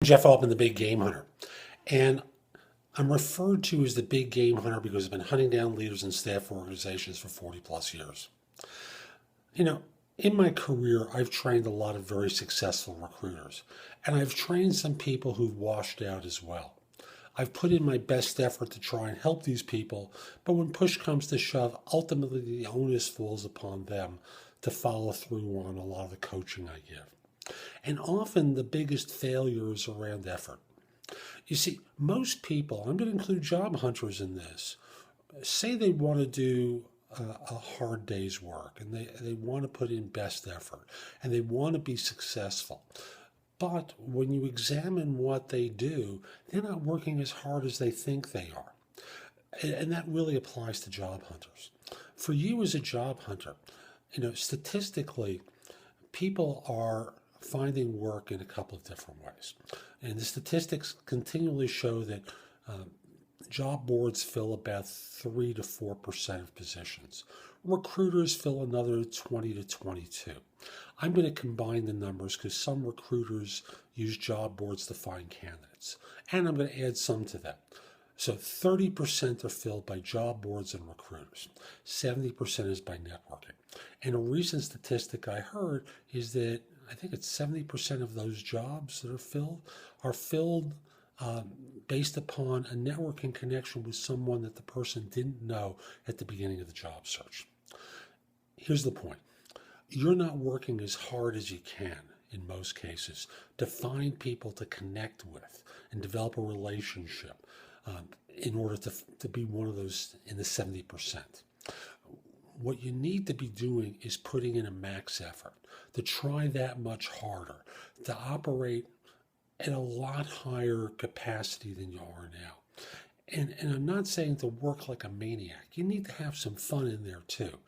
Jeff Altman, the big game hunter. And I'm referred to as the big game hunter because I've been hunting down leaders and staff organizations for 40 plus years. You know, in my career, I've trained a lot of very successful recruiters, and I've trained some people who've washed out as well. I've put in my best effort to try and help these people, but when push comes to shove, ultimately the onus falls upon them to follow through on a lot of the coaching I give. And often the biggest failure is around effort. You see, most people, I'm going to include job hunters in this, say they want to do a hard day's work and they want to put in best effort and they want to be successful. But when you examine what they do, they're not working as hard as they think they are. And that really applies to job hunters. For you as a job hunter, you know, statistically, people are finding work in a couple of different ways. And the statistics continually show that job boards fill about 3 to 4% of positions. Recruiters fill another 20 to 22. I'm going to combine the numbers because some recruiters use job boards to find candidates. And I'm going to add some to that. So 30% are filled by job boards and recruiters. 70% is by networking. And a recent statistic I heard is that I think it's 70% of those jobs that are filled based upon a networking connection with someone that the person didn't know at the beginning of the job search. Here's the point. You're not working as hard as you can in most cases to find people to connect with and develop a relationship in order to be one of those in the 70%. What you need to be doing is putting in a max effort to try that much harder, to operate at a lot higher capacity than you are now. And I'm not saying to work like a maniac. You need to have some fun in there too.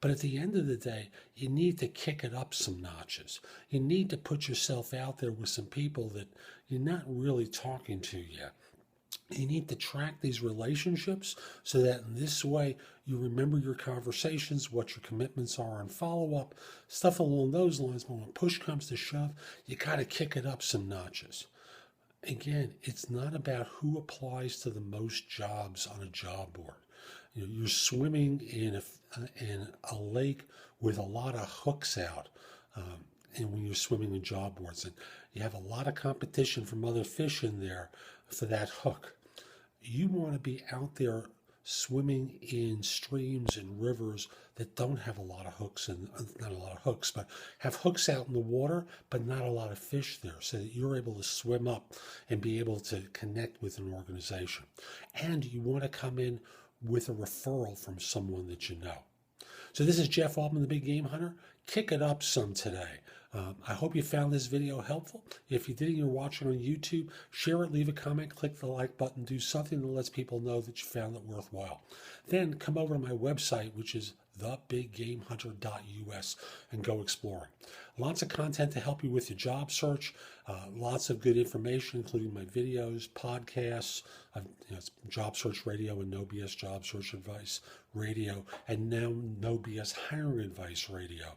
But at the end of the day, you need to kick it up some notches. You need to put yourself out there with some people that you're not really talking to yet. You need to track these relationships so that in this way you remember your conversations, what your commitments are and follow-up, stuff along those lines. But when push comes to shove, you got to kick it up some notches. Again, it's not about who applies to the most jobs on a job board. You know, you're swimming in a lake with a lot of hooks out, and when you're swimming in job boards, and you have a lot of competition from other fish in there for that hook. You want to be out there swimming in streams and rivers that don't have a lot of hooks, and not a lot of hooks, but have hooks out in the water, but not a lot of fish there, so that you're able to swim up and be able to connect with an organization. And you want to come in with a referral from someone that you know. So this is Jeff Altman, the Big Game Hunter. Kick it up some today. I hope you found this video helpful. If you did and you're watching on YouTube, share it, leave a comment, click the like button, do something that lets people know that you found it worthwhile. Then come over to my website, which is thebiggamehunter.us, and go exploring. Lots of content to help you with your job search, lots of good information, including my videos, podcasts, it's Job Search Radio and No BS Job Search Advice Radio, and now No BS Hiring Advice Radio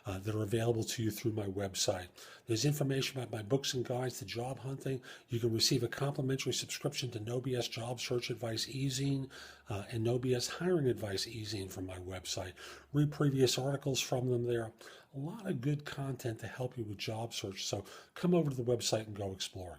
that are available to you through my website. There's information about my books and guides to job hunting. You can receive a complimentary subscription to No BS Job Search Advice e-zine and No BS Hiring Advice e-zine from my website. Read previous articles from them there. A lot of good content to help you with job search. So come over to the website and go exploring.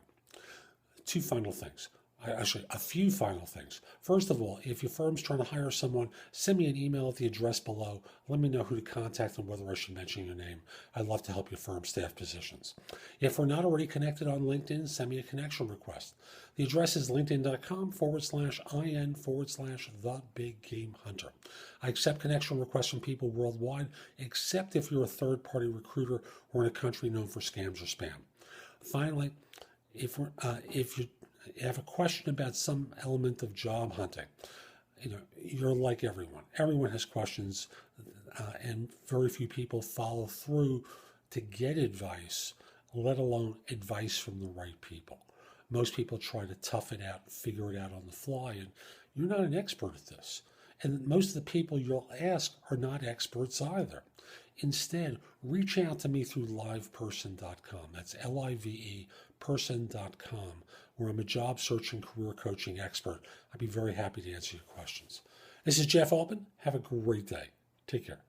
Two final things. Actually, a few final things. First of all, if your firm's trying to hire someone, send me an email at the address below. Let me know who to contact and whether I should mention your name. I'd love to help your firm staff positions. If we're not already connected on LinkedIn, send me a connection request. The address is linkedin.com/in/the Big Game Hunter. I accept connection requests from people worldwide, except if you're a third-party recruiter or in a country known for scams or spam. Finally, if you have a question about some element of job hunting, you're like everyone. Everyone has questions, and very few people follow through to get advice, let alone advice from the right people. Most people try to tough it out, figure it out on the fly, and you're not an expert at this. And most of the people you'll ask are not experts either. Instead, reach out to me through liveperson.com. That's person.com, where I'm a job search and career coaching expert. I'd be very happy to answer your questions. This is Jeff Altman. Have a great day. Take care.